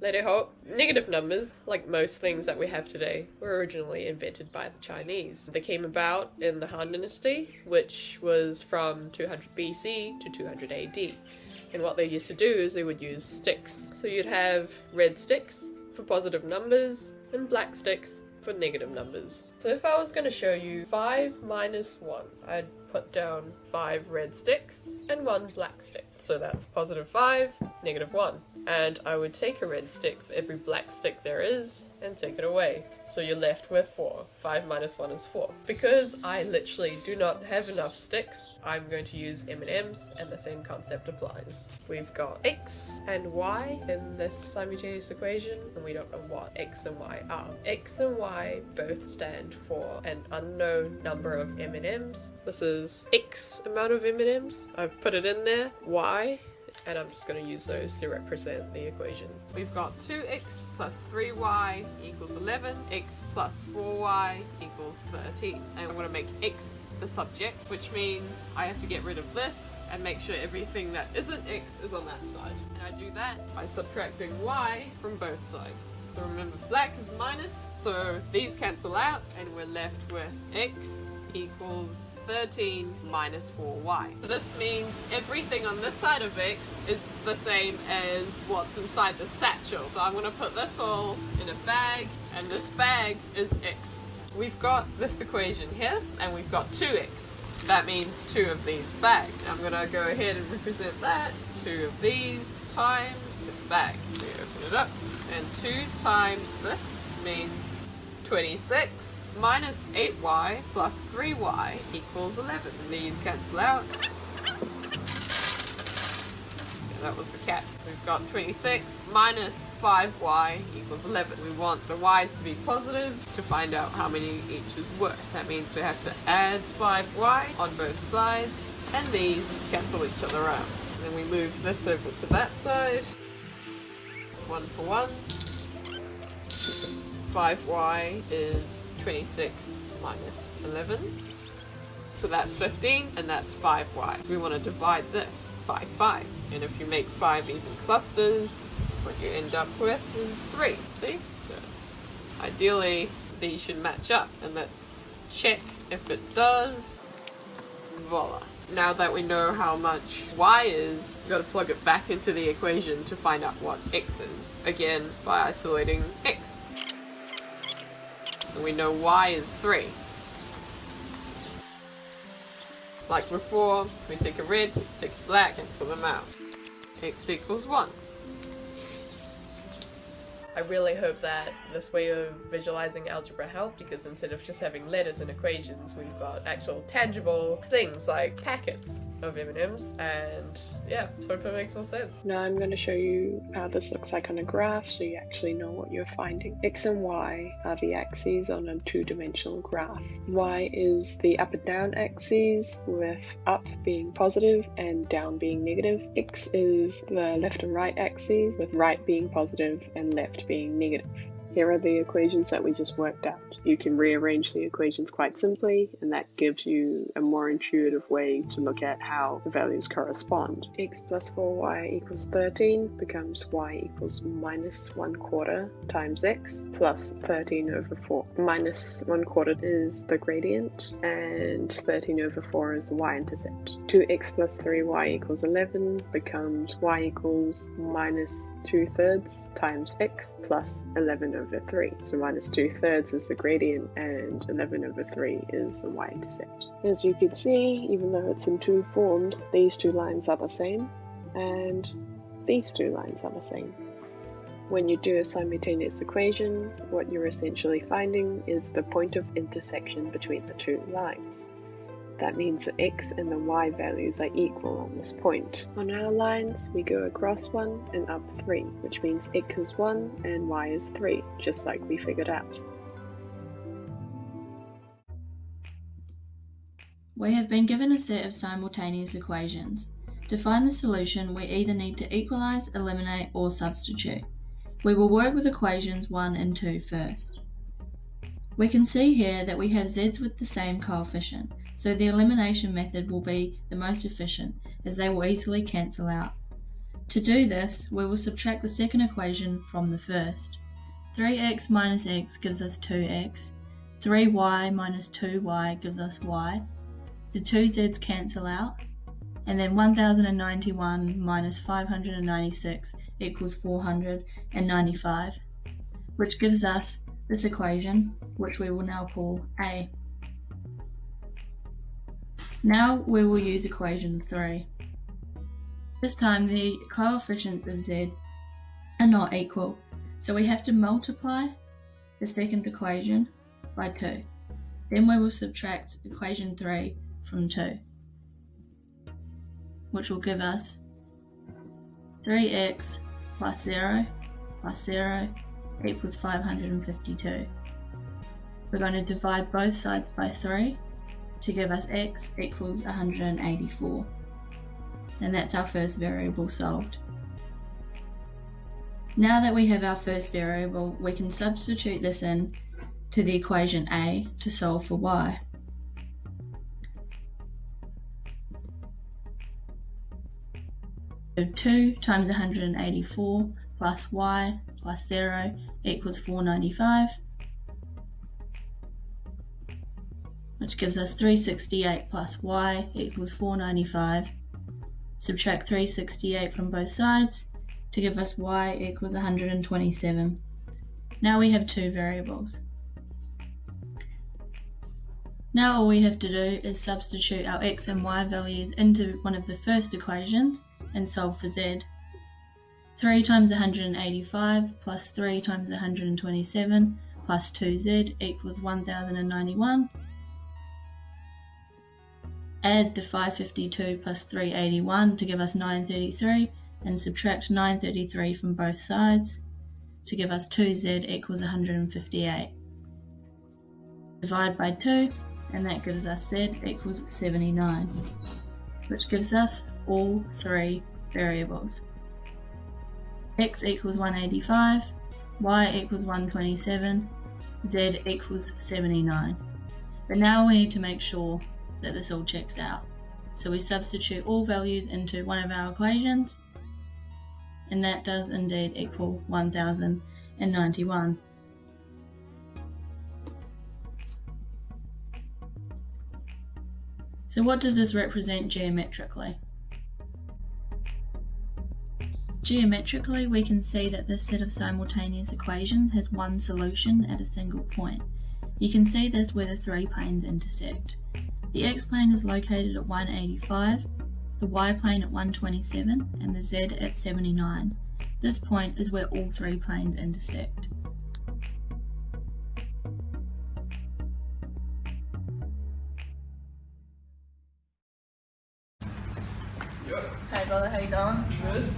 Later hope, negative numbers, like most things that we have today, were originally invented by the Chinese. They came about in the Han Dynasty, which was from 200 BC to 200 AD. And what they used to do is they would use sticks. So you'd have red sticks for positive numbers and black sticks for negative numbers. So if I was going to show you 5 minus 1, I'd put down 5 red sticks and 1 black stick. So that's positive 5, negative 1. And I would take a red stick for every black stick there is and take it away. So you're left with 4. 5 minus 1 is 4. Because I literally do not have enough sticks, I'm going to use M&Ms, and the same concept applies. We've got X and Y in this simultaneous equation, and we don't know what X and Y are. X and Y both stand for an unknown number of M&Ms. This is X amount of M&Ms. I've put it in there. Y, and I'm just going to use those to represent the equation. We've got 2x plus 3y equals 11, x plus 4y equals 13. And I'm going to make x the subject, which means I have to get rid of this and make sure everything that isn't x is on that side. And I do that by subtracting y from both sides. So remember, black is minus, so these cancel out and we're left with x equals 13 minus 4y. So this means everything on this side of x is the same as what's inside the satchel. So I'm going to put this all in a bag, and this bag is x. We've got this equation here, and we've got 2x. That means 2 of these bags. I'm going to go ahead and represent that. 2 of these times this bag. We open it up, and 2 times this means 26 minus 8y plus 3y equals 11. And these cancel out. That was the cat. We've got 26 minus 5y equals 11. We want the y's to be positive to find out how many each is worth. That means we have to add 5y on both sides, and these cancel each other out. And then we move this over to that side. 1 for 1. 5y is 26 minus 11. So that's 15, and that's 5y. So we want to divide this by 5. And if you make 5 even clusters, what you end up with is 3. See? So ideally, these should match up. And let's check if it does. Voila. Now that we know how much y is, we've got to plug it back into the equation to find out what x is. Again, by isolating x. And we know y is 3. Like before, we take a red, take a black, cancel them out. X equals 1. I really hope that this way of visualizing algebra helped, because instead of just having letters and equations, we've got actual tangible things like packets of M&Ms, and yeah, so hope it makes more sense. Now I'm going to show you how this looks like on a graph so you actually know what you're finding. X and Y are the axes on a two-dimensional graph. Y is the up and down axes, with up being positive and down being negative. X is the left and right axes, with right being positive and left being negative. Here are the equations that we just worked out. You can rearrange the equations quite simply, and that gives you a more intuitive way to look at how the values correspond. X plus 4y equals 13 becomes y equals minus 1/4 times x plus 13 over 4. Minus 1/4 is the gradient, and 13 over 4 is the y-intercept. 2x plus 3y equals 11 becomes y equals minus 2/3 times x plus 11 over 3. So minus 2/3 is the gradient, and 11 over 3 is the y-intercept. As you can see, even though it's in two forms, these two lines are the same, and these two lines are the same. When you do a simultaneous equation, what you're essentially finding is the point of intersection between the two lines. That means the x and the y values are equal on this point. On our lines, we go across 1 and up 3, which means x is 1 and y is 3, just like we figured out. We have been given a set of simultaneous equations. To find the solution, we either need to equalize, eliminate, or substitute. We will work with equations 1 and 2 first. We can see here that we have z's with the same coefficient, so the elimination method will be the most efficient, as they will easily cancel out. To do this, we will subtract the second equation from the first. 3x minus x gives us 2x, 3y minus 2y gives us y, the two z's cancel out, and then 1091 minus 596 equals 495, which gives us this equation, which we will now call A. Now we will use equation 3. This time the coefficients of z are not equal, so we have to multiply the second equation by 2. Then we will subtract equation 3 from 2, which will give us 3x plus 0 equals 552. We're going to divide both sides by 3 to give us x equals 184. And that's our first variable solved. Now that we have our first variable, we can substitute this in to the equation A to solve for y. So 2 times 184 plus y plus 0 equals 495, which gives us 368 plus y equals 495. Subtract 368 from both sides to give us y equals 127. Now we have two variables. Now all we have to do is substitute our x and y values into one of the first equations and solve for z. 3 times 185 plus 3 times 127 plus 2z equals 1091. Add the 552 plus 381 to give us 933 and subtract 933 from both sides to give us 2z equals 158. Divide by 2 and that gives us z equals 79, which gives us all three variables. X equals 185, y equals 127, z equals 79. But now we need to make sure that this all checks out. So we substitute all values into one of our equations, and that does indeed equal 1091. So what does this represent geometrically? Geometrically, we can see that this set of simultaneous equations has one solution at a single point. You can see this where the three planes intersect. The x-plane is located at 185, the y-plane at 127, and the z at 79. This point is where all three planes intersect. Hey brother, how you going?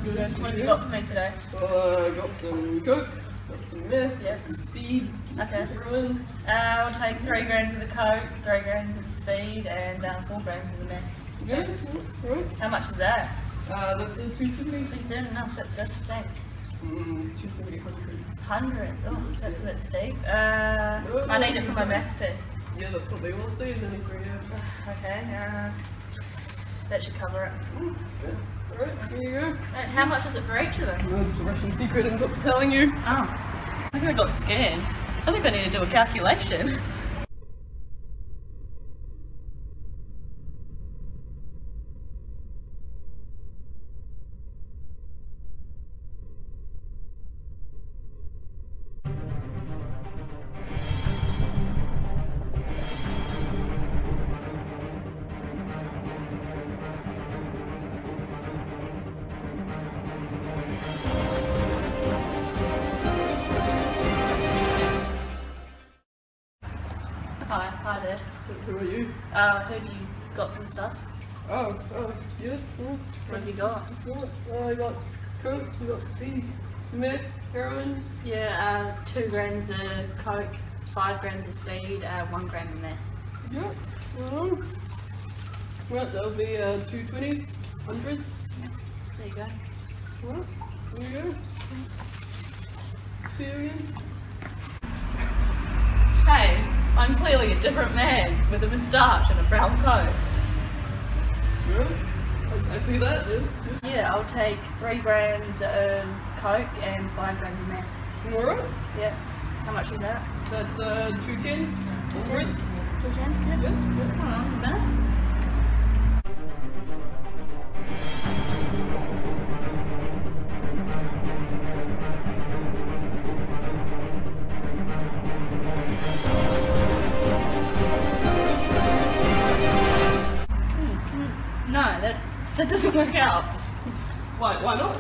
Good. What have you got for me today? Got some coke, got some meth, Yeah. got some speed, got Okay. some heroin. I'll take 3 grams of the coke, 3 grams of the speed, and 4 grams of the meth. Yeah, right. How much is that? That's a 270. Pretty soon enough, that's good, thanks. 270 hundreds. Hundreds, oh, that's a bit steep. I need it for my maths test. Yeah, that's what they all say in any career. Okay, that should cover it. Good. Alright, here you go. And how much is it for each of them? Well, it's a Russian secret, I'm not telling you. Oh, I think I got scanned. I think I need to do a calculation. Hi there. Who are you? I heard you got some stuff. Oh, yeah. What have you got? I got coke, we got speed, meth, heroin. Yeah, 2 grams of coke, 5 grams of speed, 1 gram of meth. Yeah. Right, that'll be 220 hundreds. There you go. Right, there you go. See you again. Hey, I'm clearly a different man with a moustache and a brown coat. Yeah. That's I see that, yes. Yeah, I'll take 3 grams of Coke and 5 grams of meth. Alright. Yeah. How much is that? That's 210 onwards. 2 grams? Yeah. Hold on, that. No, that doesn't work out. Why not?